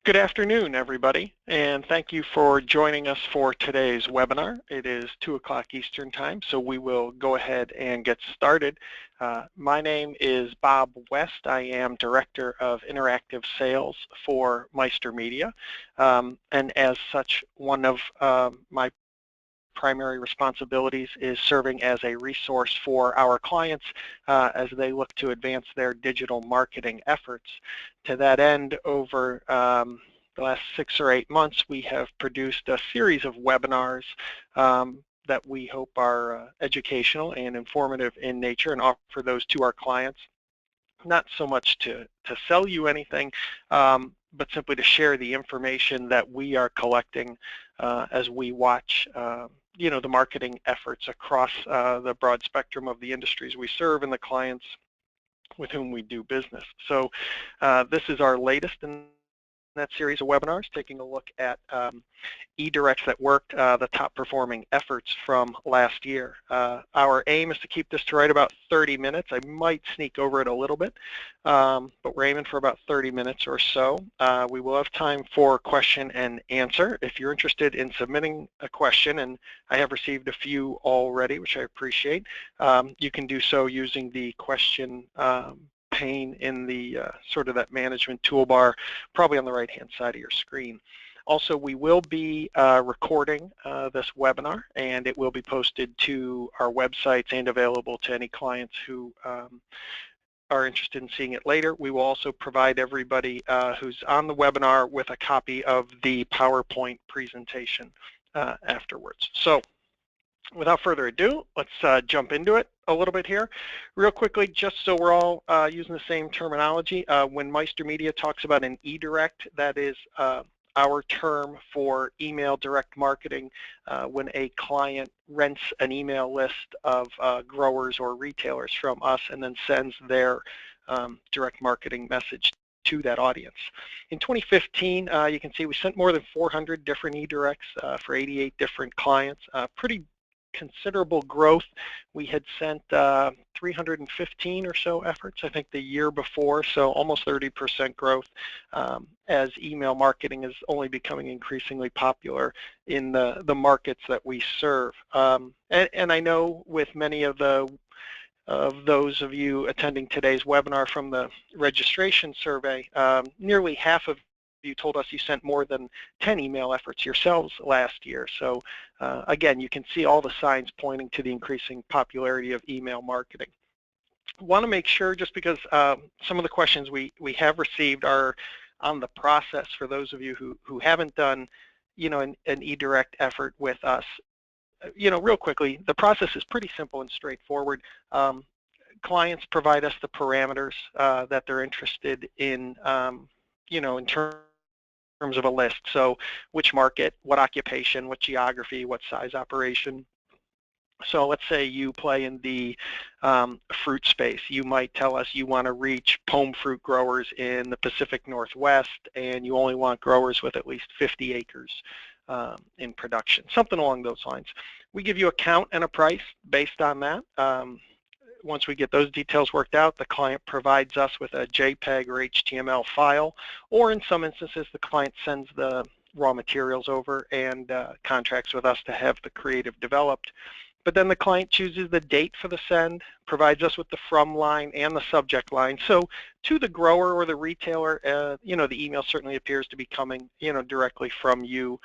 Good afternoon, everybody, and thank you for joining us for today's webinar. It is 2 o'clock Eastern Time, so we will go ahead and get started. My name is Bob West. I am Director of Interactive Sales for Meister Media, and as such, one of my primary responsibilities is serving as a resource for our clients as they look to advance their digital marketing efforts. To that end, over the last 6 or 8 months, we have produced a series of webinars that we hope are educational and informative in nature and offer those to our clients, not so much to sell you anything, but simply to share the information that we are collecting as we watch the marketing efforts across the broad spectrum of the industries we serve and the clients with whom we do business. So this is our latest in that series of webinars, taking a look at eDirects that worked, the top performing efforts from last year. Our aim is to keep this to right about 30 minutes. I might sneak over it a little bit, but we're aiming for about 30 minutes or so. We will have time for question and answer. If you're interested in submitting a question, and I have received a few already, which I appreciate, you can do so using the question pane in the sort of that management toolbar, probably on the right-hand side of your screen. Also, we will be recording this webinar, and it will be posted to our websites and available to any clients who are interested in seeing it later. We will also provide everybody who's on the webinar with a copy of the PowerPoint presentation afterwards. So, without further ado, let's jump into it a little bit here. Real quickly, just so we're all using the same terminology, when Meister Media talks about an eDirect, that is our term for email direct marketing when a client rents an email list of growers or retailers from us and then sends their direct marketing message to that audience. In 2015, you can see we sent more than 400 different eDirects for 88 different clients. Pretty considerable growth. We had sent 315 or so efforts, I think, the year before, so almost 30% growth as email marketing is only becoming increasingly popular in the markets that we serve. And I know with many of those of you attending today's webinar from the registration survey, nearly half of you told us you sent more than 10 email efforts yourselves last year. So again, you can see all the signs pointing to the increasing popularity of email marketing. I want to make sure, just because some of the questions we have received are on the process for those of you who haven't done, an eDirect effort with us. Real quickly, the process is pretty simple and straightforward. Clients provide us the parameters that they're interested in, in terms of a list. So which market, what occupation, what geography, what size operation. So let's say you play in the fruit space. You might tell us you want to reach pome fruit growers in the Pacific Northwest, and you only want growers with at least 50 acres in production, something along those lines. We give you a count and a price based on that. Once we get those details worked out, the client provides us with a JPEG or HTML file, or in some instances, the client sends the raw materials over and contracts with us to have the creative developed. But then the client chooses the date for the send, provides us with the from line and the subject line. So to the grower or the retailer, the email certainly appears to be coming, directly from you.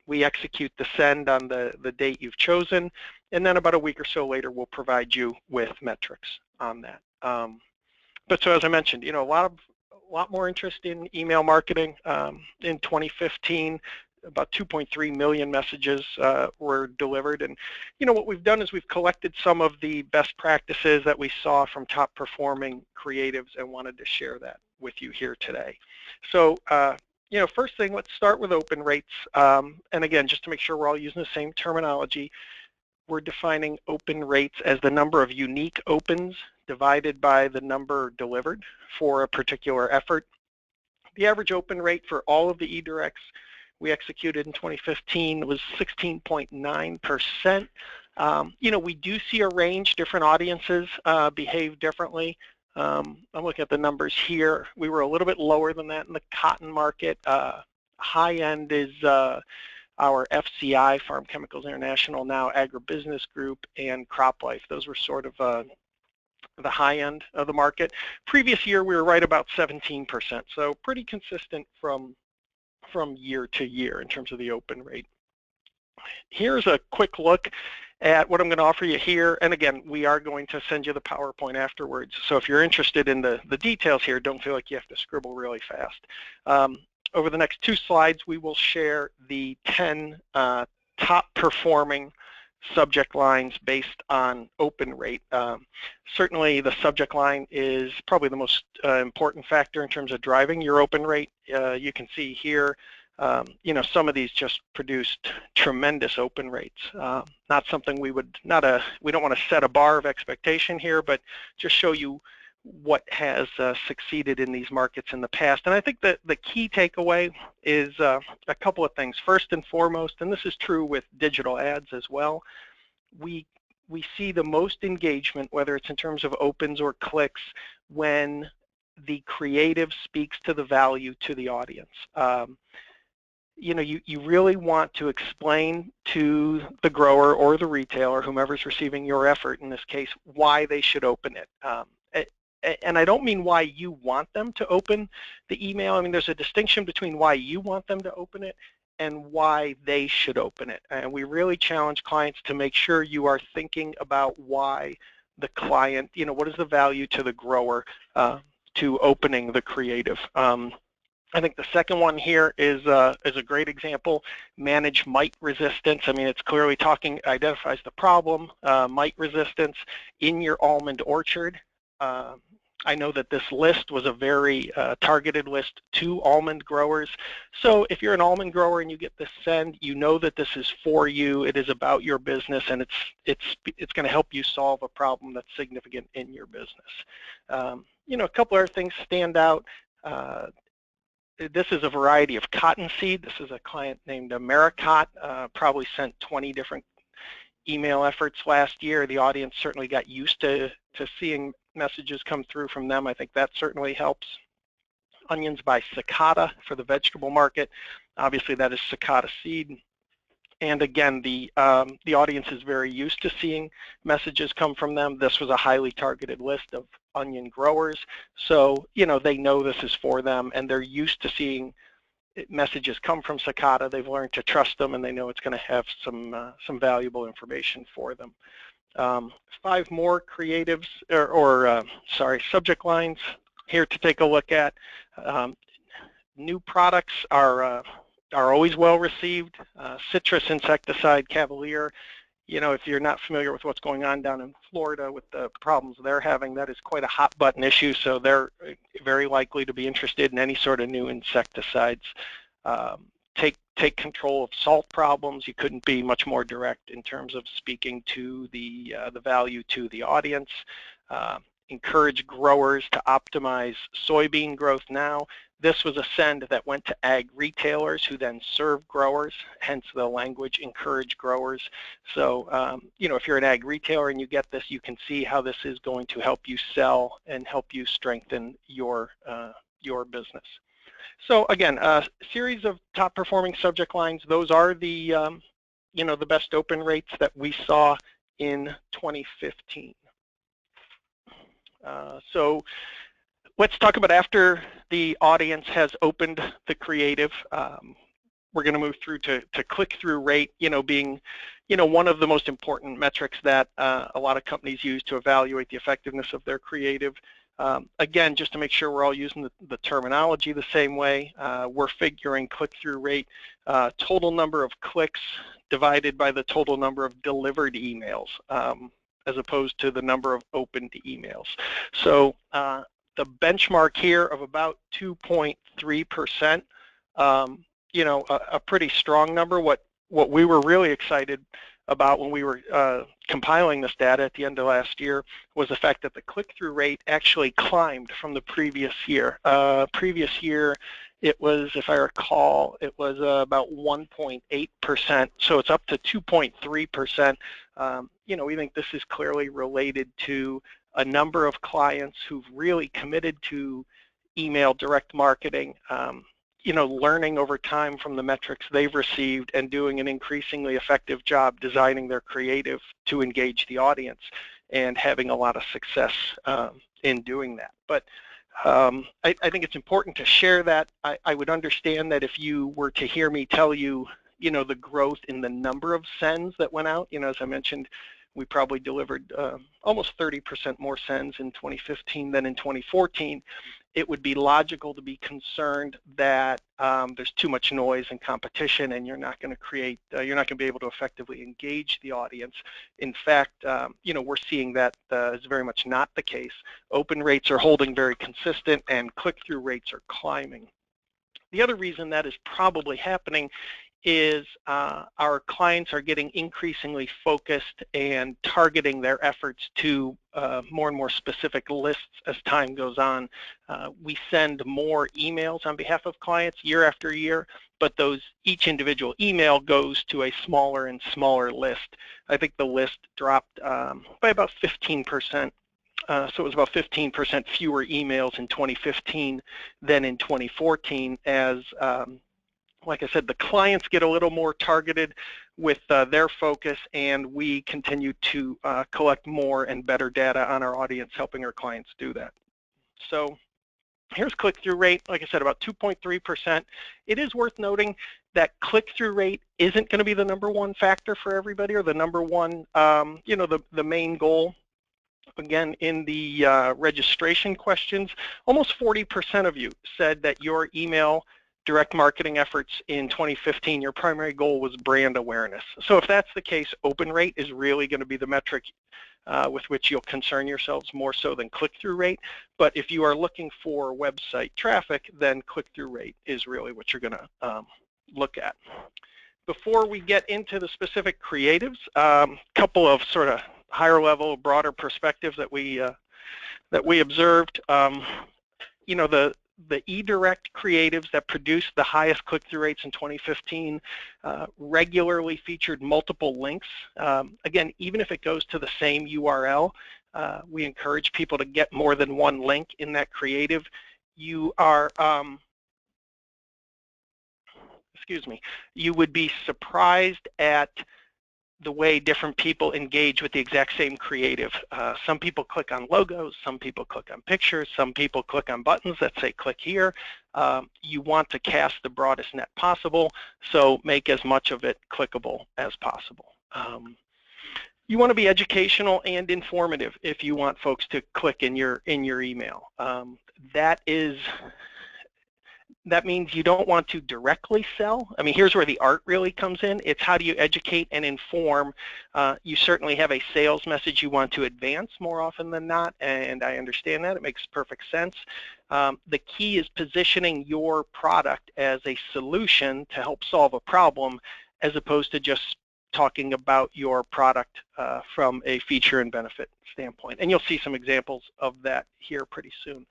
We execute the send on the date you've chosen, and then about a week or so later, we'll provide you with metrics on that. But so as I mentioned, a lot more interest in email marketing. In 2015, about 2.3 million messages were delivered, and what we've done is we've collected some of the best practices that we saw from top performing creatives and wanted to share that with you here today. So first thing, let's start with open rates. And again, just to make sure we're all using the same terminology, we're defining open rates as the number of unique opens divided by the number delivered for a particular effort. The average open rate for all of the eDirects we executed in 2015 was 16.9%. We do see a range. Different audiences behave differently. I'm looking at the numbers here. We were a little bit lower than that in the cotton market. High end is our FCI, Farm Chemicals International, now Agribusiness Group, and CropLife. Those were sort of the high end of the market. Previous year, we were right about 17%, so pretty consistent from year to year in terms of the open rate. Here's a quick look at what I'm going to offer you here. And again, we are going to send you the PowerPoint afterwards. So if you're interested in the details here, don't feel like you have to scribble really fast. Over the next 2 slides, we will share the 10 top performing subject lines based on open rate. Certainly the subject line is probably the most important factor in terms of driving your open rate. You can see here, you know, some of these just produced tremendous open rates. Not something we don't want to set a bar of expectation here, but just show you what has succeeded in these markets in the past. And I think that the key takeaway is a couple of things. First and foremost, and this is true with digital ads as well, we see the most engagement, whether it's in terms of opens or clicks, when the creative speaks to the value to the audience. You know, you really want to explain to the grower or the retailer, whomever's receiving your effort in this case, why they should open it. And I don't mean why you want them to open the email. I mean, there's a distinction between why you want them to open it and why they should open it. And we really challenge clients to make sure you are thinking about why the client, you know, what is the value to the grower to opening the creative. I think the second one here is a great example. Manage mite resistance. I mean, it's clearly identifies the problem, mite resistance in your almond orchard. I know that this list was a very targeted list to almond growers. So if you're an almond grower and you get this send, you know that this is for you. It is about your business, and it's going to help you solve a problem that's significant in your business. You know, a couple other things stand out. This is a variety of cottonseed. This is a client named Americot, probably sent 20 different email efforts last year. The audience certainly got used to seeing messages come through from them. I think that certainly helps. Onions by Cicada for the vegetable market. Obviously that is cicada seed. And again, the audience is very used to seeing messages come from them. This was a highly targeted list of onion growers. So, you know, they know this is for them, and they're used to seeing messages come from Cicada. They've learned to trust them, and they know it's going to have some valuable information for them. 5 more creatives, subject lines here to take a look at. New products are always well received. Citrus insecticide Cavalier. You know, if you're not familiar with what's going on down in Florida with the problems they're having, that is quite a hot button issue, so they're very likely to be interested in any sort of new insecticides. Take control of salt problems. You couldn't be much more direct in terms of speaking to the value to the audience. Encourage growers to optimize soybean growth now. This was a send that went to ag retailers who then serve growers, hence the language, encourage growers. So, you know, if you're an ag retailer and you get this, you can see how this is going to help you sell and help you strengthen your business. So again, a series of top performing subject lines. Those are the, you know, the best open rates that we saw in 2015. So let's talk about after the audience has opened the creative. We're going to move through to click-through rate, you know, being, you know, one of the most important metrics that a lot of companies use to evaluate the effectiveness of their creative. Again, just to make sure we're all using the terminology the same way, we're figuring click-through rate, total number of clicks divided by the total number of delivered emails, as opposed to the number of opened emails. So the benchmark here of about 2.3%, you know, a pretty strong number. What we were really excited about when we were compiling this data at the end of last year was the fact that the click-through rate actually climbed from the previous year. Previous year, it was, if I recall, it was about 1.8%, so it's up to 2.3%. You know, we think this is clearly related to a number of clients who've really committed to email direct marketing, learning over time from the metrics they've received and doing an increasingly effective job designing their creative to engage the audience and having a lot of success in doing that. But I think it's important to share that. I would understand that if you were to hear me tell you, the growth in the number of sends that went out, as I mentioned, we probably delivered almost 30% more sends in 2015 than in 2014. It would be logical to be concerned that there's too much noise and competition, and you're not going to be able to effectively engage the audience. In fact, we're seeing that is very much not the case. Open rates are holding very consistent, and click-through rates are climbing. The other reason that is probably happening is our clients are getting increasingly focused and targeting their efforts to more and more specific lists as time goes on. We send more emails on behalf of clients year after year, but each individual email goes to a smaller and smaller list. I think the list dropped by about 15%. So it was about 15% fewer emails in 2015 than in 2014 as like I said, the clients get a little more targeted with their focus, and we continue to collect more and better data on our audience, helping our clients do that. So here's click-through rate, like I said, about 2.3%. It is worth noting that click-through rate isn't going to be the #1 factor for everybody, or the #1, the main goal. Again, in the registration questions, almost 40% of you said that your email direct marketing efforts in 2015, your primary goal was brand awareness. So if that's the case, open rate is really going to be the metric with which you'll concern yourselves more so than click-through rate. But if you are looking for website traffic, then click-through rate is really what you're going to look at. Before we get into the specific creatives, a couple of sort of higher level, broader perspectives that we observed. The eDirect creatives that produced the highest click-through rates in 2015 regularly featured multiple links. Again, even if it goes to the same URL, we encourage people to get more than one link in that creative. You would be surprised at the way different people engage with the exact same creative. Some people click on logos, some people click on pictures, some people click on buttons that say click here. You want to cast the broadest net possible, so make as much of it clickable as possible. You want to be educational and informative if you want folks to click in your email. That means you don't want to directly sell. I mean, here's where the art really comes in. It's how do you educate and inform. You certainly have a sales message you want to advance more often than not, and I understand that. It makes perfect sense. The key is positioning your product as a solution to help solve a problem, as opposed to just talking about your product from a feature and benefit standpoint. And you'll see some examples of that here pretty soon.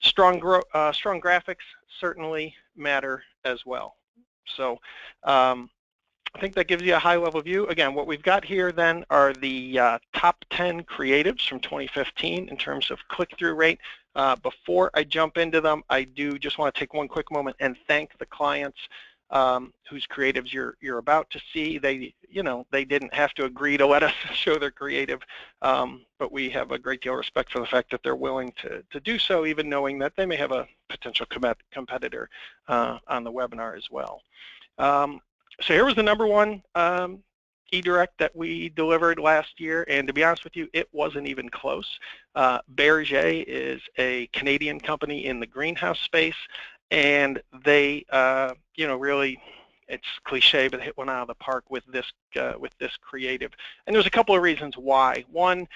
Strong graphics certainly matter as well. So I think that gives you a high-level view. Again, what we've got here then are the top 10 creatives from 2015 in terms of click-through rate. Before I jump into them, I do just want to take one quick moment and thank the clients whose creatives you're about to see. They didn't have to agree to let us show their creative, but we have a great deal of respect for the fact that they're willing to do so, even knowing that they may have a potential competitor on the webinar as well. So here was the #1 eDirect that we delivered last year, and to be honest with you, it wasn't even close. Berger is a Canadian company in the greenhouse space, and they, really, it's cliche, but hit one out of the park with this creative. And there's a couple of reasons why. One,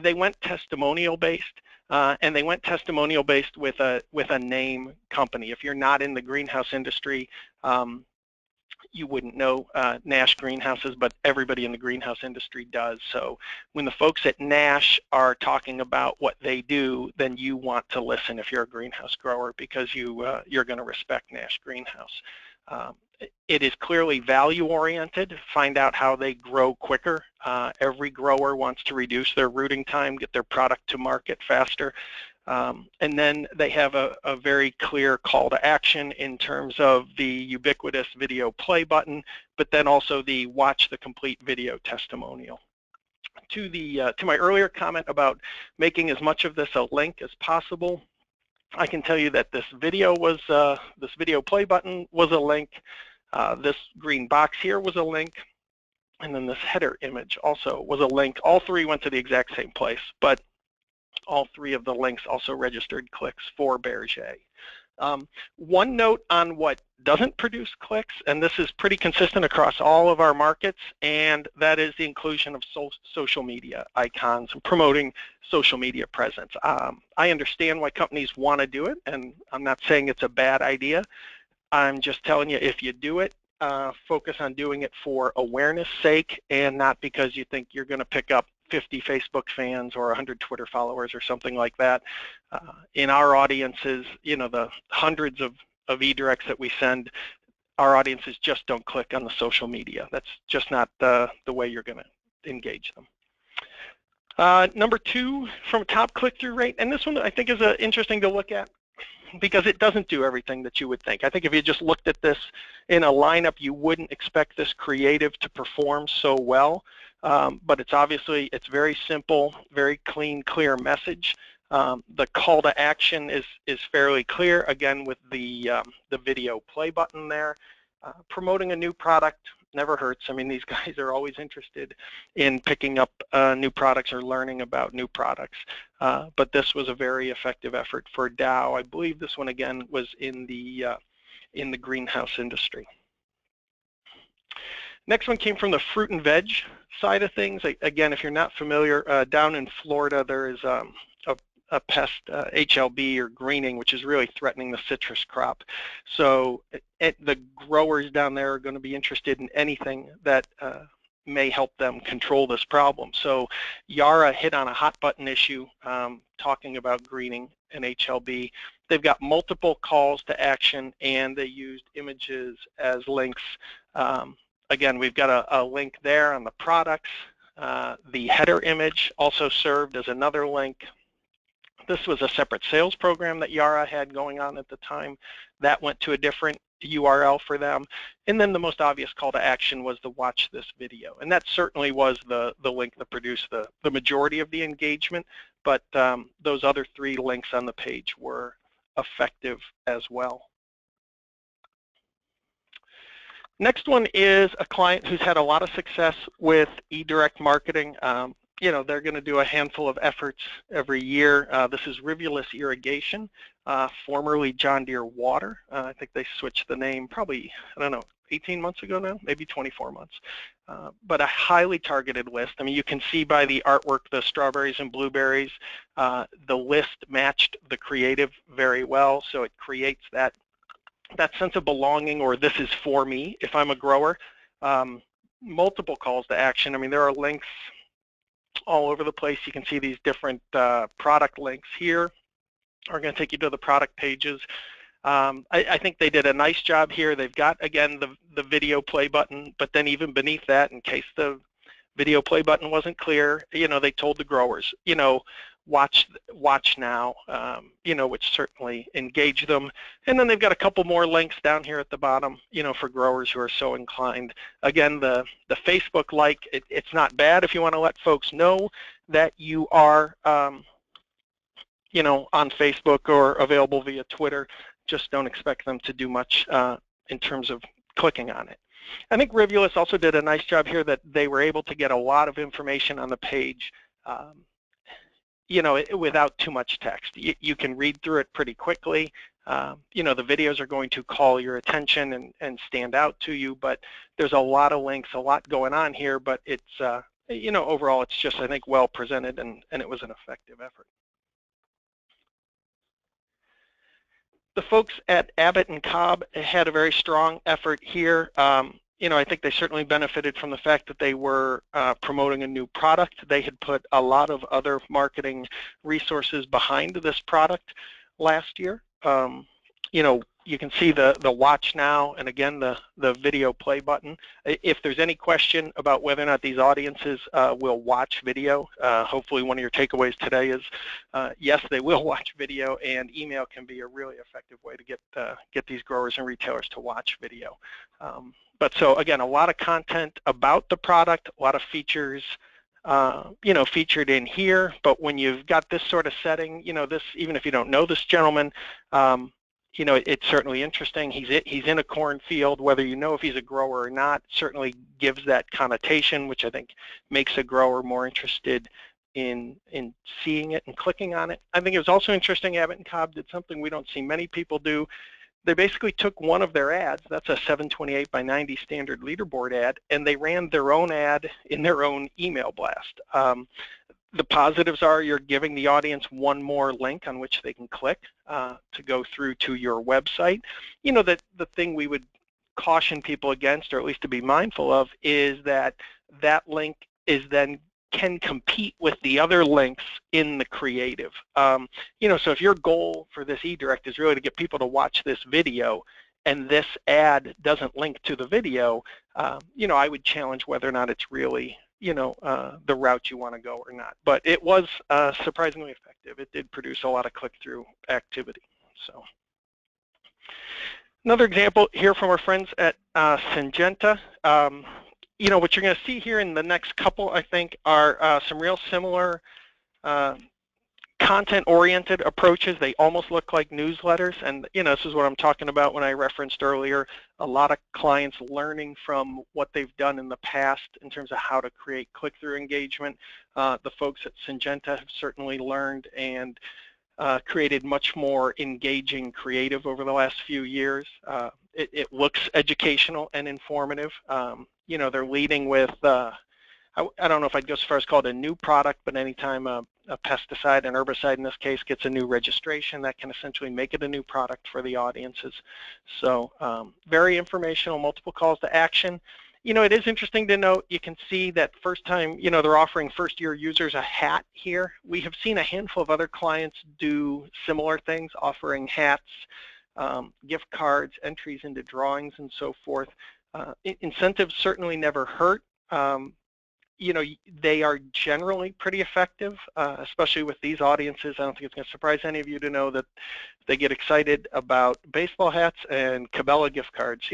they went testimonial-based, and they went testimonial-based with a name company. If you're not in the greenhouse industry, you wouldn't know Nash Greenhouses, but everybody in the greenhouse industry does. So when the folks at Nash are talking about what they do, then you want to listen if you're a greenhouse grower, because you're going to respect Nash Greenhouse. It is clearly value-oriented. Find out how they grow quicker. Every grower wants to reduce their rooting time, get their product to market faster. And then they have a very clear call to action in terms of the ubiquitous video play button, but then also the watch the complete video testimonial. To my earlier comment about making as much of this a link as possible, I can tell you that this video play button was a link. This green box here was a link, and then this header image also was a link. All three went to the exact same place, but all three of the links also registered clicks for Berger. One note on what doesn't produce clicks, and this is pretty consistent across all of our markets, and that is the inclusion of social media icons and promoting social media presence. I understand why companies want to do it, and I'm not saying it's a bad idea. I'm just telling you, if you do it, focus on doing it for awareness sake and not because you think you're going to pick up 50 Facebook fans or 100 Twitter followers or something like that. In our audiences, you know, the hundreds of e-directs that we send, our audiences just don't click on the social media. That's just not the way you're going to engage them. Number two, from top click-through rate, and this one I think is interesting to look at because it doesn't do everything that you would think. I think if you just looked at this in a lineup, you wouldn't expect this creative to perform so well. But it's very simple, very clean, clear message. The call to action is fairly clear, again, with the video play button there. Promoting a new product never hurts. I mean, these guys are always interested in picking up new products or learning about new products. But this was a very effective effort for Dow. I believe this one, again, was in the greenhouse industry. Next one came from the fruit and veg side of things. Again, if you're not familiar, down in Florida, there is a pest, HLB or greening, which is really threatening the citrus crop. So the growers down there are going to be interested in anything that may help them control this problem. So Yara hit on a hot button issue talking about greening and HLB. They've got multiple calls to action, and they used images as links. Again, we've got a link there on the products. The header image also served as another link. This was a separate sales program that Yara had going on at the time. That went to a different URL for them. And then the most obvious call to action was to watch this video. And that certainly was the link that produced the majority of the engagement, but those other three links on the page were effective as well. Next one is a client who's had a lot of success with eDirect marketing. You know, they're going to do a handful of efforts every year. This is Rivulus Irrigation, formerly John Deere Water. I think they switched the name probably, I don't know, 18 months ago now, maybe 24 months. But a highly targeted list. I mean, you can see by the artwork, the strawberries and blueberries, the list matched the creative very well, so it creates that sense of belonging, or this is for me if I'm a grower. Multiple calls to action. I mean, there are links all over the place. You can see these different product links here are going to take you to the product pages. I think they did a nice job here. They've got, again, the video play button, but then even beneath that, in case the video play button wasn't clear, you know, they told the growers, you know, watch now, you know, which certainly engaged them. And then they've got a couple more links down here at the bottom, you know, for growers who are so inclined. Again, the Facebook like, it's not bad if you want to let folks know that you are, you know, on Facebook or available via Twitter. Just don't expect them to do much in terms of clicking on it. I think Rivulus also did a nice job here that they were able to get a lot of information on the page, you know, without too much text. You can read through it pretty quickly. You know, the videos are going to call your attention and stand out to you, but there's a lot of links, a lot going on here, but it's, you know, overall it's just, I think, well presented, and it was an effective effort. The folks at Abbott and Cobb had a very strong effort here. You know, I think they certainly benefited from the fact that they were promoting a new product. They had put a lot of other marketing resources behind this product last year. You know, you can see the watch now, and again the video play button. If there's any question about whether or not these audiences will watch video, hopefully one of your takeaways today is yes, they will watch video, and email can be a really effective way to get these growers and retailers to watch video. But so again, a lot of content about the product, a lot of features featured in here. But when you've got this sort of setting, this, even if you don't know this gentleman, it's certainly interesting. He's in a cornfield. Whether you know if he's a grower or not, certainly gives that connotation, which I think makes a grower more interested in seeing it and clicking on it. I think it was also interesting, Abbott and Cobb did something we don't see many people do. They basically took one of their ads, that's a 728 by 90 standard leaderboard ad, and they ran their own ad in their own email blast. The positives are you're giving the audience one more link on which they can click to go through to your website. That the thing we would caution people against, or at least to be mindful of, is that link is then can compete with the other links in the creative. So if your goal for this eDirect is really to get people to watch this video, and this ad doesn't link to the video, I would challenge whether or not it's really the route you want to go or not. But it was surprisingly effective. It did produce a lot of click-through activity. So another example here from our friends at Syngenta. What you're going to see here in the next couple, I think, are some real similar content-oriented approaches. They almost look like newsletters, and this is what I'm talking about when I referenced earlier a lot of clients learning from what they've done in the past in terms of how to create click-through engagement. The folks at Syngenta have certainly learned and created much more engaging creative over the last few years. It looks educational and informative. They're leading with I don't know if I'd go so far as call it a new product, but anytime a pesticide, an herbicide in this case, gets a new registration, that can essentially make it a new product for the audiences. So very informational, multiple calls to action. It is interesting to note, you can see that first time, they're offering first-year users a hat here. We have seen a handful of other clients do similar things, offering hats, gift cards, entries into drawings, and so forth. Incentives certainly never hurt. They are generally pretty effective, especially with these audiences. I don't think it's going to surprise any of you to know that they get excited about baseball hats and Cabela gift cards.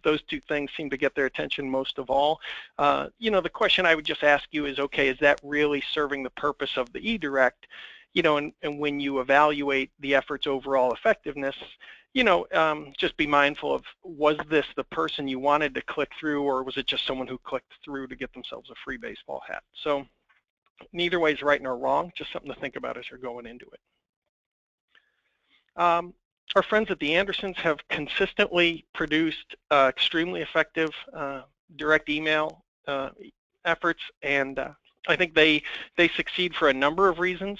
Those two things seem to get their attention most of all. The question I would just ask you is, okay, is that really serving the purpose of the eDirect? And when you evaluate the effort's overall effectiveness, just be mindful of, was this the person you wanted to click through, or was it just someone who clicked through to get themselves a free baseball hat? So neither way is right nor wrong, just something to think about as you're going into it. Our friends at the Andersons have consistently produced extremely effective direct email efforts, and I think they succeed for a number of reasons.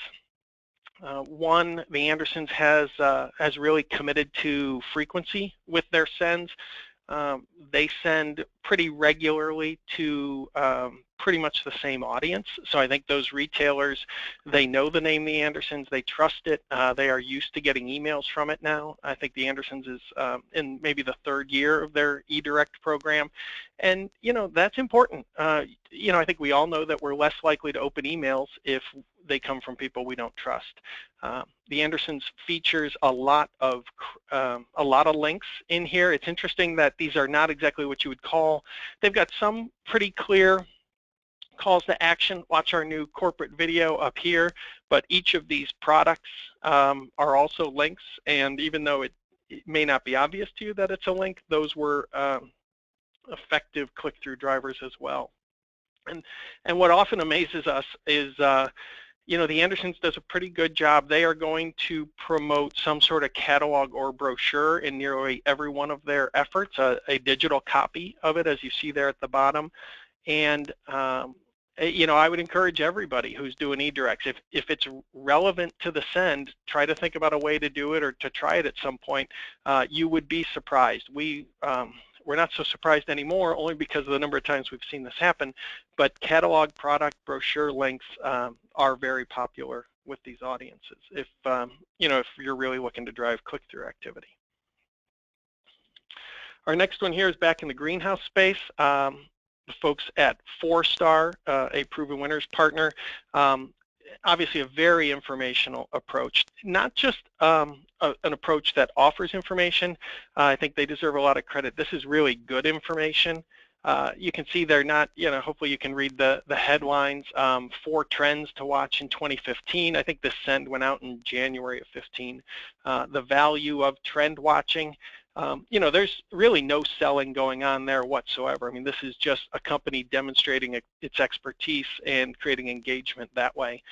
One, the Andersons has really committed to frequency with their sends. They send pretty regularly to pretty much the same audience. So I think those retailers, they know the name The Andersons, they trust it, they are used to getting emails from it now. I think The Andersons is in maybe the third year of their eDirect program. And, that's important. I think we all know that we're less likely to open emails if they come from people we don't trust. The Andersons features a lot of links in here. It's interesting that these are not exactly what you would call. They've got some pretty clear calls to action. Watch our new corporate video up here. But each of these products are also links. And even though it may not be obvious to you that it's a link, those were effective click-through drivers as well. And what often amazes us is the Andersons does a pretty good job. They are going to promote some sort of catalog or brochure in nearly every one of their efforts, a digital copy of it, as you see there at the bottom. And I would encourage everybody who's doing eDirects, if it's relevant to the send, try to think about a way to do it or to try it at some point. You would be surprised. We're not so surprised anymore, only because of the number of times we've seen this happen, but catalog, product, brochure links are very popular with these audiences if you're really looking to drive click-through activity. Our next one here is back in the greenhouse space. The folks at 4Star, a Proven Winners partner, obviously a very informational approach, not just an approach that offers information. I think they deserve a lot of credit. This is really good information. You can see they're not, hopefully you can read the headlines, 4 trends to watch in 2015. I think this send went out in January of 15. The value of trend watching. There's really no selling going on there whatsoever. I mean, this is just a company demonstrating its expertise and creating engagement that way.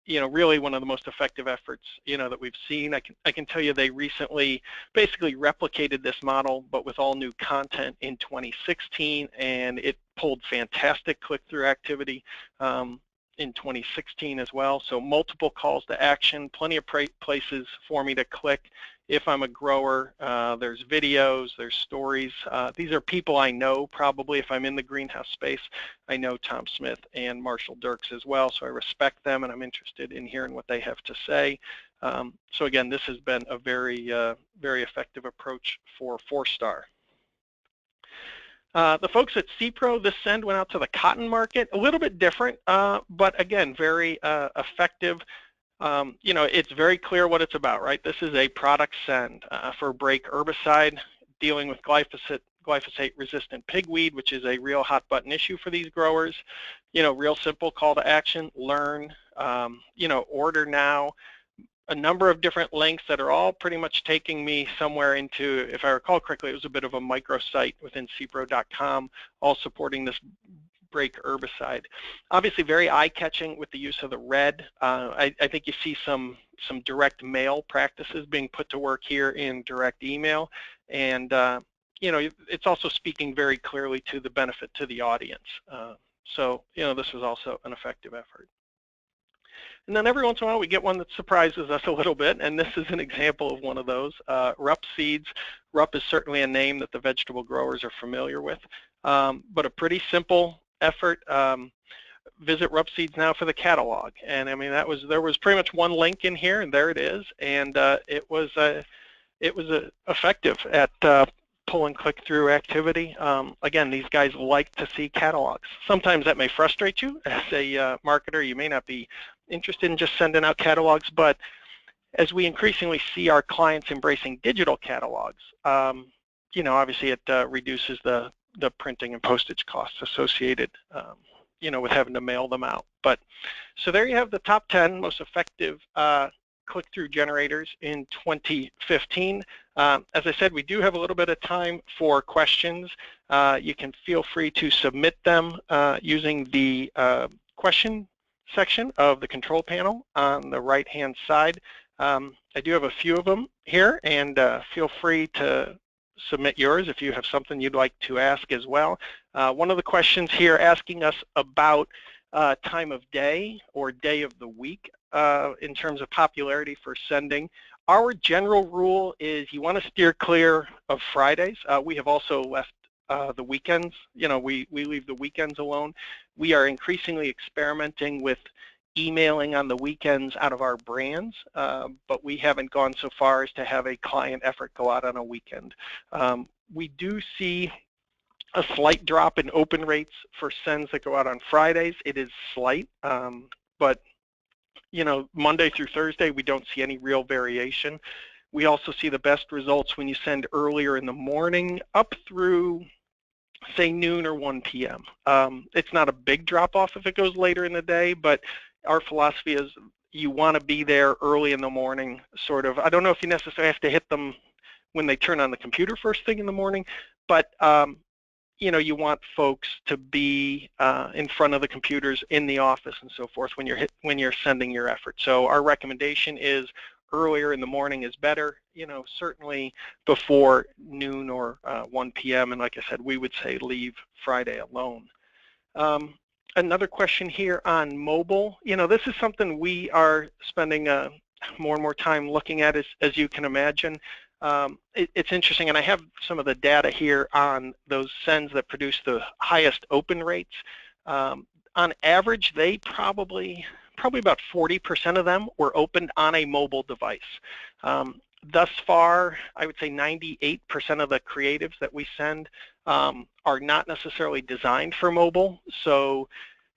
Really one of the most effective efforts, that we've seen. I can tell you they recently basically replicated this model, but with all new content in 2016, and it pulled fantastic click-through activity in 2016 as well. So multiple calls to action, plenty of places for me to click. If I'm a grower, there's videos, there's stories. These are people I know probably. If I'm in the greenhouse space, I know Tom Smith and Marshall Dirks as well, so I respect them and I'm interested in hearing what they have to say. So again, this has been a very, very effective approach for 4Star. The folks at CPRO, this send went out to the cotton market, a little bit different, but again, very effective. It's very clear what it's about, right? This is a product send for Brake herbicide, dealing with glyphosate-resistant pigweed, which is a real hot button issue for these growers. Real simple call to action, learn, order now. A number of different links that are all pretty much taking me somewhere into, if I recall correctly, it was a bit of a microsite within cpro.com, all supporting this Brake herbicide. Obviously very eye-catching with the use of the red. I think you see some direct mail practices being put to work here in direct email, and it's also speaking very clearly to the benefit to the audience. So this was also an effective effort. And then every once in a while we get one that surprises us a little bit, and this is an example of one of those. Rupp Seeds. Rupp is certainly a name that the vegetable growers are familiar with, but a pretty simple effort. Visit Rupp Seeds now for the catalog, and I mean there was pretty much one link in here, and there it is, and it was effective at pulling click-through activity. Again, these guys like to see catalogs. Sometimes that may frustrate you as a marketer. You may not be interested in just sending out catalogs, but as we increasingly see our clients embracing digital catalogs, obviously it reduces the printing and postage costs associated with having to mail them out. But so there you have the top 10 most effective click-through generators in 2015. As I said, we do have a little bit of time for questions. You can feel free to submit them using the question section of the control panel on the right-hand side. I do have a few of them here, and feel free to submit yours if you have something you'd like to ask as well. One of the questions here asking us about time of day or day of the week in terms of popularity for sending. Our general rule is you want to steer clear of Fridays. We have also left the weekends. We leave the weekends alone. We are increasingly experimenting with emailing on the weekends out of our brands, but we haven't gone so far as to have a client effort go out on a weekend. We do see a slight drop in open rates for sends that go out on Fridays. It is slight, but Monday through Thursday we don't see any real variation. We also see the best results when you send earlier in the morning up through, say, noon or 1 p.m. It's not a big drop-off if it goes later in the day, but our philosophy is you want to be there early in the morning, sort of. I don't know if you necessarily have to hit them when they turn on the computer first thing in the morning, but you want folks to be in front of the computers in the office and so forth when you're sending your effort. So our recommendation is earlier in the morning is better, certainly before noon or 1 p.m. And like I said, we would say leave Friday alone. Another question here on mobile. This is something we are spending more and more time looking at, as you can imagine. It's interesting, and I have some of the data here on those sends that produce the highest open rates. On average, they probably about 40% of them were opened on a mobile device. thus far, I would say 98% of the creatives that we send are not necessarily designed for mobile. So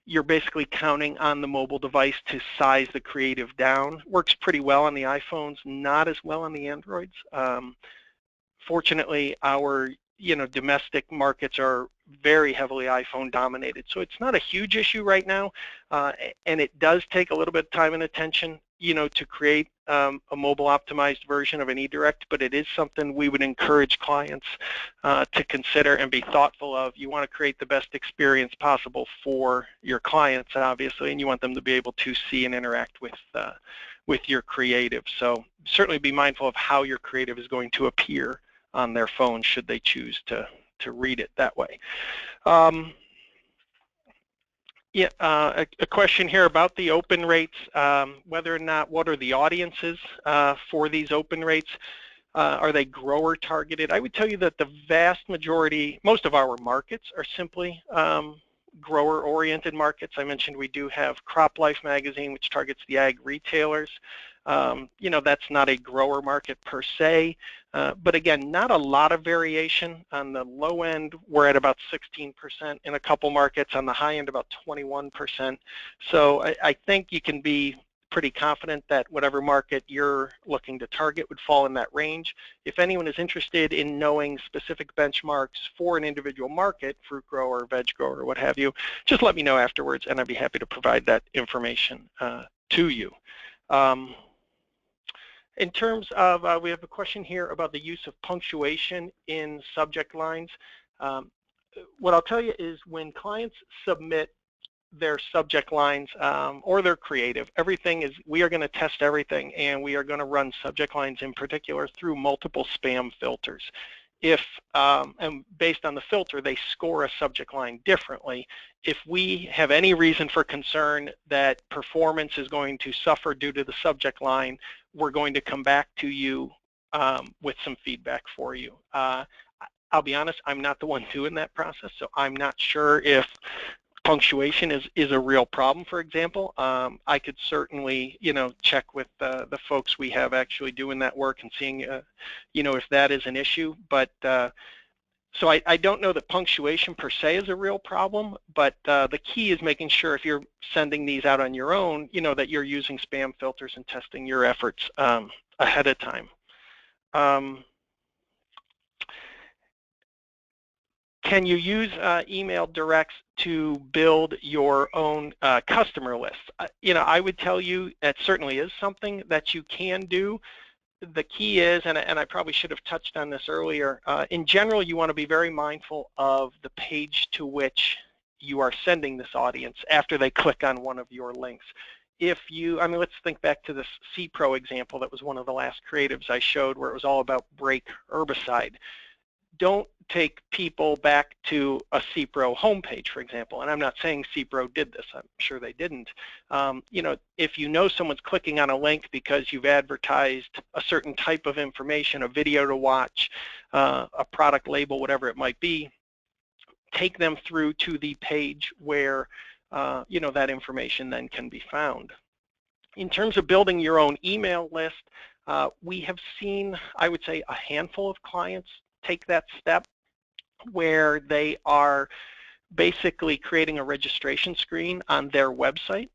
you're basically counting on the mobile device to size the creative down. Works pretty well on the iPhones, not as well on the Androids. Fortunately, our domestic markets are very heavily iPhone dominated, so it's not a huge issue right now, and it does take a little bit of time and attention to create a mobile optimized version of an eDirect, but it is something we would encourage clients to consider and be thoughtful of. You want to create the best experience possible for your clients, obviously, and you want them to be able to see and interact with your creative. So certainly be mindful of how your creative is going to appear on their phone should they choose to read it that way. A question here about the open rates, whether or not, what are the audiences for these open rates? Are they grower targeted? I would tell you that the vast majority, most of our markets are simply grower oriented markets. I mentioned we do have Crop Life magazine, which targets the ag retailers. That's not a grower market per se, but again, not a lot of variation. On the low end, we're at about 16% in a couple markets. On the high end, about 21%. So I think you can be pretty confident that whatever market you're looking to target would fall in that range. If anyone is interested in knowing specific benchmarks for an individual market, fruit grower, veg grower, what have you, just let me know afterwards, and I'd be happy to provide that information to you. In terms of, we have a question here about the use of punctuation in subject lines. What I'll tell you is when clients submit their subject lines or their creative, everything is, we are going to test everything, and we are going to run subject lines in particular through multiple spam filters. If, and based on the filter, they score a subject line differently. If we have any reason for concern that performance is going to suffer due to the subject line, we're going to come back to you with some feedback for you. I'll be honest, I'm not the one doing that process, so I'm not sure if punctuation is a real problem, for example. I could certainly, check with the folks we have actually doing that work and seeing, if that is an issue. But so I don't know that punctuation per se is a real problem, but the key is making sure if you're sending these out on your own, that you're using spam filters and testing your efforts ahead of time. Can you use email directs to build your own customer list? I would tell you that certainly is something that you can do. The key is, and I probably should have touched on this earlier, in general you want to be very mindful of the page to which you are sending this audience after they click on one of your links. If you, let's think back to this C-Pro example that was one of the last creatives I showed where it was all about brake herbicide. Don't take people back to a C-Pro homepage, for example, and I'm not saying C-Pro did this, I'm sure they didn't. If you know someone's clicking on a link because you've advertised a certain type of information, a video to watch, a product label, whatever it might be, take them through to the page where that information then can be found. In terms of building your own email list, we have seen, I would say, a handful of clients take that step where they are basically creating a registration screen on their website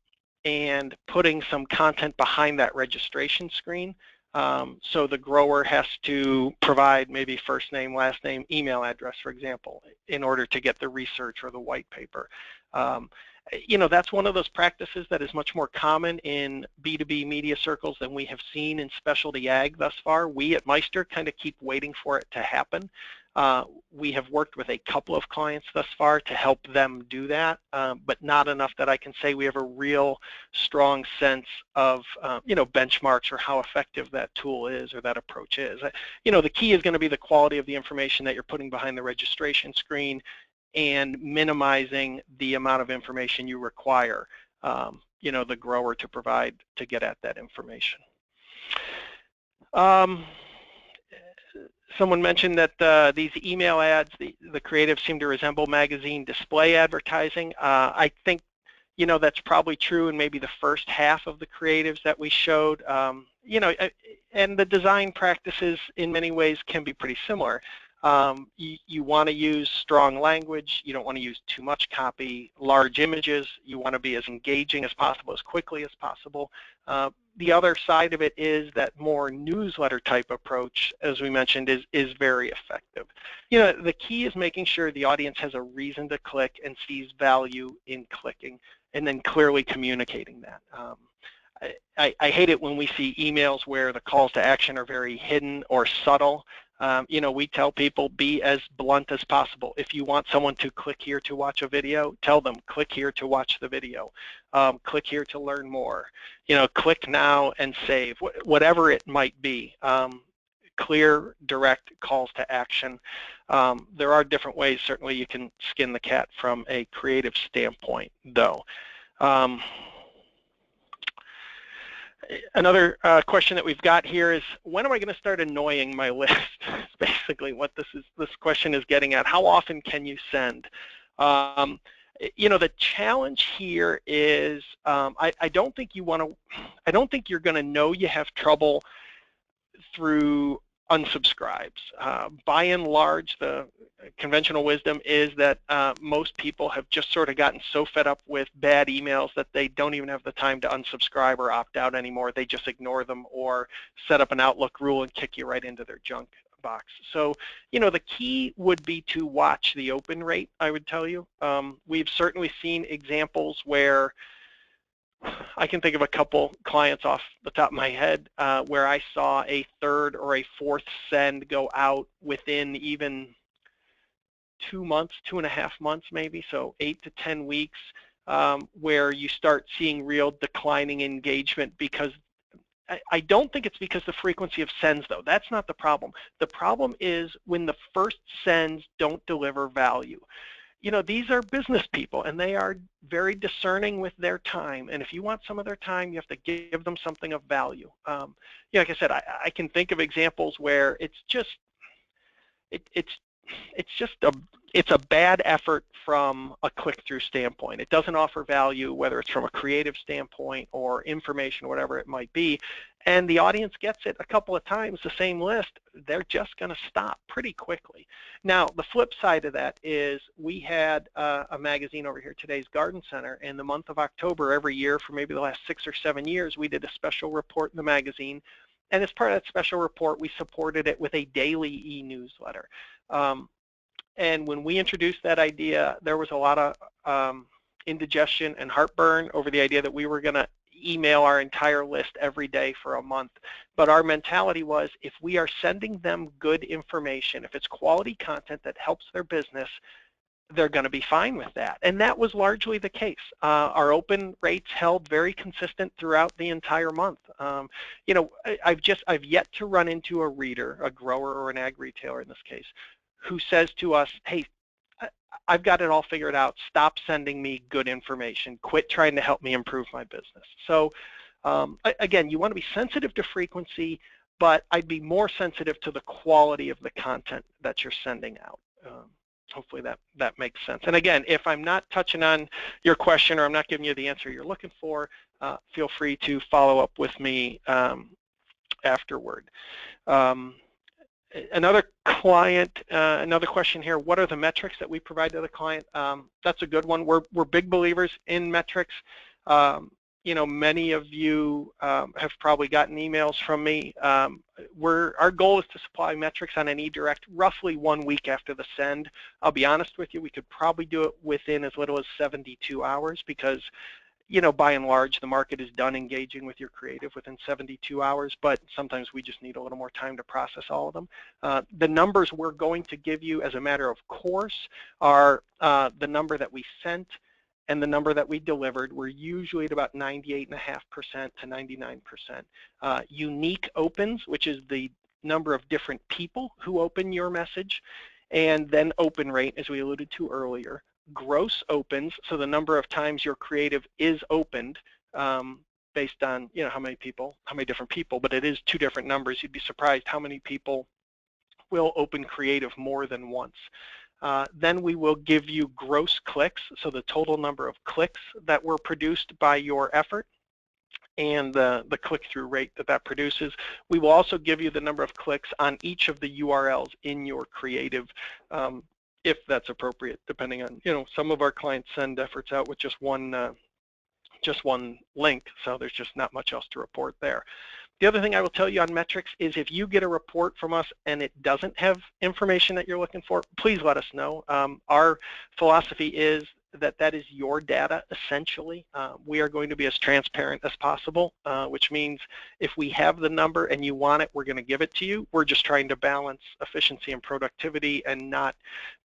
and putting some content behind that registration screen. So the grower has to provide maybe first name, last name, email address, for example, in order to get the research or the white paper. That's one of those practices that is much more common in B2B media circles than we have seen in specialty ag thus far. We at Meister kind of keep waiting for it to happen. We have worked with a couple of clients thus far to help them do that, but not enough that I can say we have a real strong sense of, benchmarks or how effective that tool is or that approach is. The key is going to be the quality of the information that you're putting behind the registration screen and minimizing the amount of information you require, the grower to provide to get at that information. Someone mentioned that these email ads, the creatives seem to resemble magazine display advertising. I think you know, that's probably true in maybe the first half of the creatives that we showed. You know, and the design practices in many ways can be pretty similar. You want to use strong language. You don't want to use too much copy, large images. You want to be as engaging as possible, as quickly as possible. The other side of it is that more newsletter type approach, as we mentioned, is very effective. You know, the key is making sure the audience has a reason to click and sees value in clicking, and then clearly communicating that. I hate it when we see emails where the calls to action are very hidden or subtle. You know, we tell people be as blunt as possible. If you want someone to click here to watch a video, tell them click here to watch the video. Click here to learn more. You know, click now and save, whatever it might be. Clear, direct calls to action. There are different ways, certainly, you can skin the cat from a creative standpoint, though. Another question that we've got here is, when am I going to start annoying my list? Basically what this question is getting at. How often can you send? You know, the challenge here is I don't think you're going to know you have trouble through unsubscribes. By and large, the conventional wisdom is that most people have just sort of gotten so fed up with bad emails that they don't even have the time to unsubscribe or opt out anymore. They just ignore them or set up an Outlook rule and kick you right into their junk box. So, you know, the key would be to watch the open rate, I would tell you. We've certainly seen examples where I can think of a couple clients off the top of my head where I saw a third or a fourth send go out within even 2 months, 2.5 months maybe, so 8 to 10 weeks, where you start seeing real declining engagement. Because I don't think it's because the frequency of sends, though. That's not the problem. The problem is when the first sends don't deliver value. You know, these are business people, and they are very discerning with their time. And if you want some of their time, you have to give them something of value. Yeah, like I said, I can think of examples where it's just it's a bad effort from a click-through standpoint. It doesn't offer value, whether it's from a creative standpoint or information, whatever it might be. And the audience gets it a couple of times, the same list, they're just going to stop pretty quickly. Now, the flip side of that is we had a magazine over here, Today's Garden Center, in the month of October every year for maybe the last 6 or 7 years. We did a special report in the magazine, and as part of that special report, we supported it with a daily e-newsletter. And when we introduced that idea, there was a lot of indigestion and heartburn over the idea that we were going to email our entire list every day for a month. But our mentality was, if we are sending them good information, if it's quality content that helps their business, they're going to be fine with that. And that was largely the case. Our open rates held very consistent throughout the entire month. You know, I've yet to run into a reader, a grower or an ag retailer in this case, who says to us, hey, I've got it all figured out. Stop sending me good information. Quit trying to help me improve my business. So again, you want to be sensitive to frequency, but I'd be more sensitive to the quality of the content that you're sending out. Hopefully that makes sense. And again, if I'm not touching on your question or I'm not giving you the answer you're looking for, feel free to follow up with me afterward. Another client, another question here, what are the metrics that we provide to the client? That's a good one. We're big believers in metrics. You know, many of you have probably gotten emails from me. Our goal is to supply metrics on an eDirect roughly 1 week after the send. I'll be honest with you, we could probably do it within as little as 72 hours because, you know, by and large, the market is done engaging with your creative within 72 hours, but sometimes we just need a little more time to process all of them. The numbers we're going to give you as a matter of course are the number that we sent and the number that we delivered. We're usually at about 98.5% to 99%. Unique opens, which is the number of different people who open your message, and then open rate, as we alluded to earlier. Gross opens, so the number of times your creative is opened based on, you know, how many different people, but it is 2 different numbers. You'd be surprised how many people will open creative more than once. Then we will give you gross clicks, so the total number of clicks that were produced by your effort and the click-through rate that produces. We will also give you the number of clicks on each of the URLs in your creative, if that's appropriate, depending on, some of our clients send efforts out with just one link, so there's just not much else to report there. The other thing I will tell you on metrics is if you get a report from us and it doesn't have information that you're looking for, please let us know. Our philosophy is that is your data, essentially. We are going to be as transparent as possible, which means if we have the number and you want it, we're going to give it to you. We're just trying to balance efficiency and productivity and not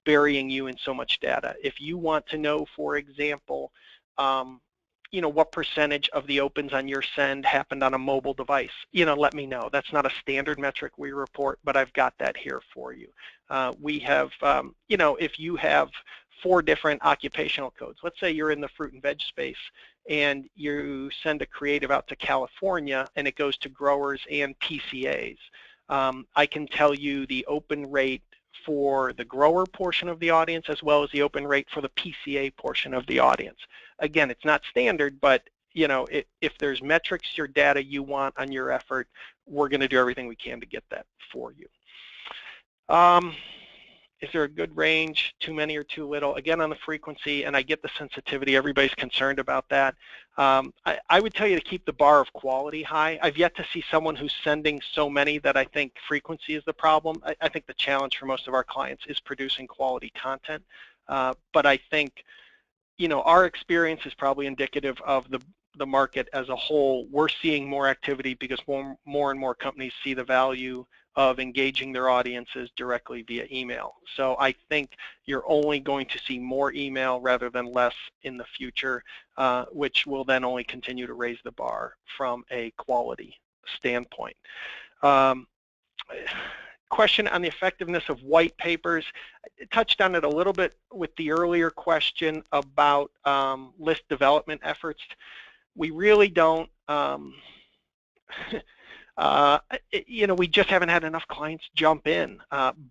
burying you in so much data. If you want to know, for example, what percentage of the opens on your send happened on a mobile device, let me know. That's not a standard metric we report, but I've got that here for you. We have, if you have 4 different occupational codes, let's say you're in the fruit and veg space and you send a creative out to California and it goes to growers and PCAs, I can tell you the open rate for the grower portion of the audience as well as the open rate for the PCA portion of the audience. Again, it's not standard, but if there's metrics or data you want on your effort, we're going to do everything we can to get that for you. Is there a good range, too many or too little? Again, on the frequency, and I get the sensitivity, everybody's concerned about that. I would tell you to keep the bar of quality high. I've yet to see someone who's sending so many that I think frequency is the problem. I think the challenge for most of our clients is producing quality content. But I think, our experience is probably indicative of the market as a whole. We're seeing more activity because more and more companies see the value of engaging their audiences directly via email. So I think you're only going to see more email rather than less in the future, which will then only continue to raise the bar from a quality standpoint. Question on the effectiveness of white papers. I touched on it a little bit with the earlier question about list development efforts. We really don't, we just haven't had enough clients jump in.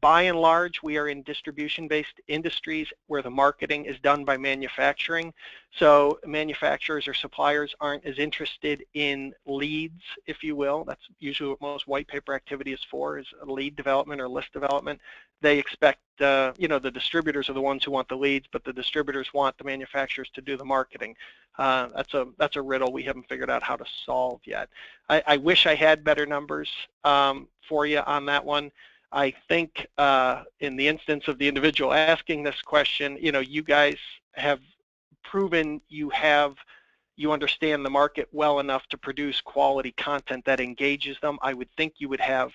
By and large, we are in distribution-based industries where the marketing is done by manufacturing. So manufacturers or suppliers aren't as interested in leads, if you will. That's usually what most white paper activity is for, is lead development or list development. They expect, the distributors are the ones who want the leads, but the distributors want the manufacturers to do the marketing. That's a riddle we haven't figured out how to solve yet. I wish I had better numbers for you on that one. I think in the instance of the individual asking this question, you guys have proven you understand the market well enough to produce quality content that engages them. I would think you would have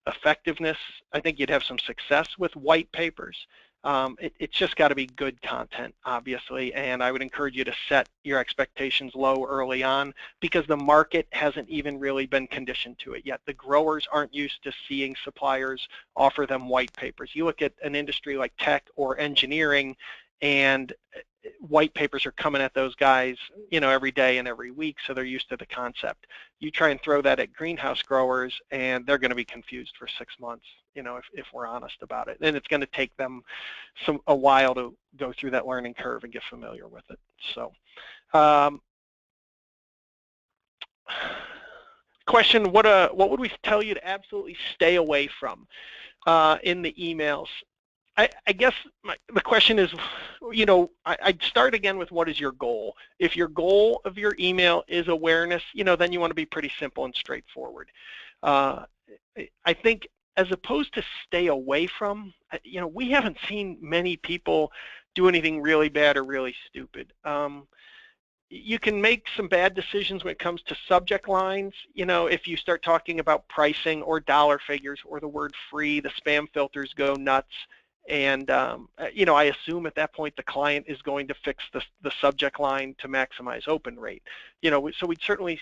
effectiveness. I think you'd have some success with white papers. It's just got to be good content, obviously, and I would encourage you to set your expectations low early on because the market hasn't even really been conditioned to it yet. The growers aren't used to seeing suppliers offer them white papers. You look at an industry like tech or engineering, and white papers are coming at those guys, every day and every week, so they're used to the concept. You try and throw that at greenhouse growers, and they're going to be confused for 6 months, if we're honest about it. And it's going to take them a while to go through that learning curve and get familiar with it. So, question: what would we tell you to absolutely stay away from in the emails? I guess the question is, I'd start again with what is your goal? If your goal of your email is awareness, then you want to be pretty simple and straightforward. I think as opposed to stay away from, we haven't seen many people do anything really bad or really stupid. You can make some bad decisions when it comes to subject lines. If you start talking about pricing or dollar figures or the word free, the spam filters go nuts. And, I assume at that point the client is going to fix the subject line to maximize open rate. So we'd certainly,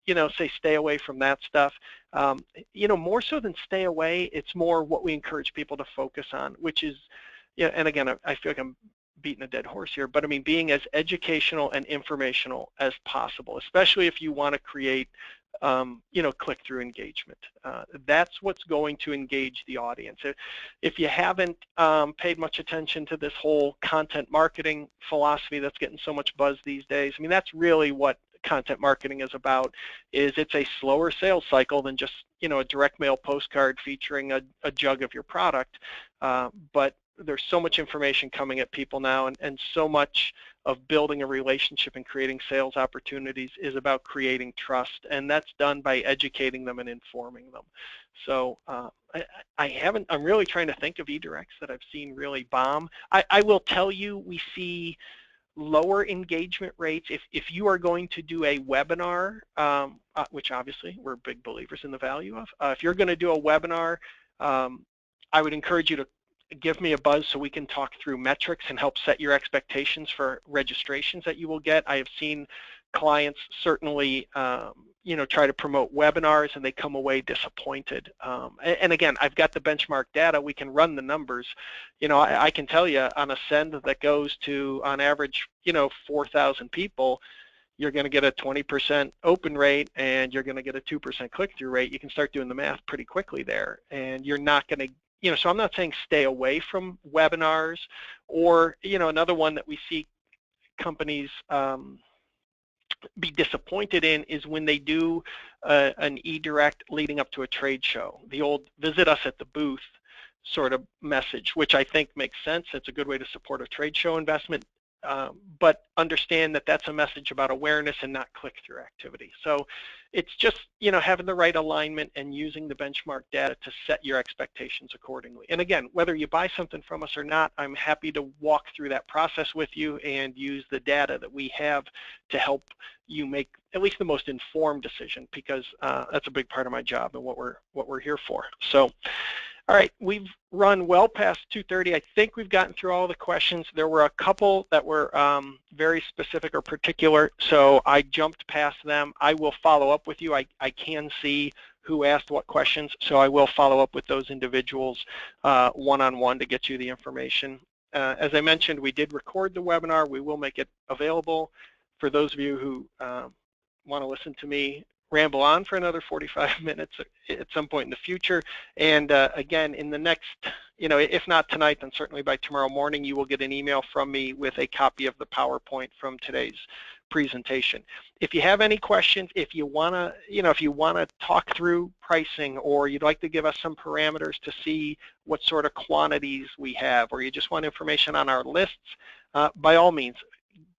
say stay away from that stuff. More so than stay away, it's more what we encourage people to focus on, which is, and again, I feel like I'm beating a dead horse here, but I mean being as educational and informational as possible, especially if you want to create click-through engagement. That's what's going to engage the audience. If you haven't paid much attention to this whole content marketing philosophy that's getting so much buzz these days, I mean, that's really what content marketing is about. It's a slower sales cycle than just a direct mail postcard featuring a jug of your product, but there's so much information coming at people now, and so much of building a relationship and creating sales opportunities is about creating trust, and that's done by educating them and informing them. So I'm really trying to think of e-directs that I've seen really bomb. I will tell you, we see lower engagement rates. If you are going to do a webinar, which obviously we're big believers in the value of, if you're going to do a webinar, I would encourage you to give me a buzz so we can talk through metrics and help set your expectations for registrations that you will get. I have seen clients certainly try to promote webinars and they come away disappointed. And again, I've got the benchmark data. We can run the numbers. I can tell you on a send that goes to, on average, 4,000 people, you're going to get a 20% open rate and you're going to get a 2% click-through rate. You can start doing the math pretty quickly there, and you're not going to, so I'm not saying stay away from webinars, or, another one that we see companies be disappointed in is when they do an e-direct leading up to a trade show, the old visit us at the booth sort of message, which I think makes sense. It's a good way to support a trade show investment, but understand that that's a message about awareness and not click-through activity. So it's just, having the right alignment and using the benchmark data to set your expectations accordingly. And again, whether you buy something from us or not, I'm happy to walk through that process with you and use the data that we have to help you make at least the most informed decision, because that's a big part of my job and what we're here for. So, all right, we've run well past 2:30. I think we've gotten through all the questions. There were a couple that were very specific or particular, so I jumped past them. I will follow up with you. I can see who asked what questions, so I will follow up with those individuals one-on-one to get you the information. As I mentioned, we did record the webinar. We will make it available for those of you who want to listen to me ramble on for another 45 minutes at some point in the future. And again, in the next, if not tonight, then certainly by tomorrow morning, you will get an email from me with a copy of the PowerPoint from today's presentation. If you have any questions, if you want to talk through pricing, or you'd like to give us some parameters to see what sort of quantities we have, or you just want information on our lists, by all means,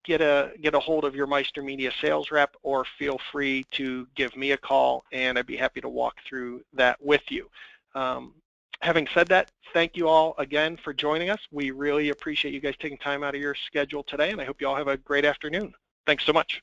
get a hold of your Meister Media sales rep, or feel free to give me a call, and I'd be happy to walk through that with you. Having said that, thank you all again for joining us. We really appreciate you guys taking time out of your schedule today, and I hope you all have a great afternoon. Thanks so much.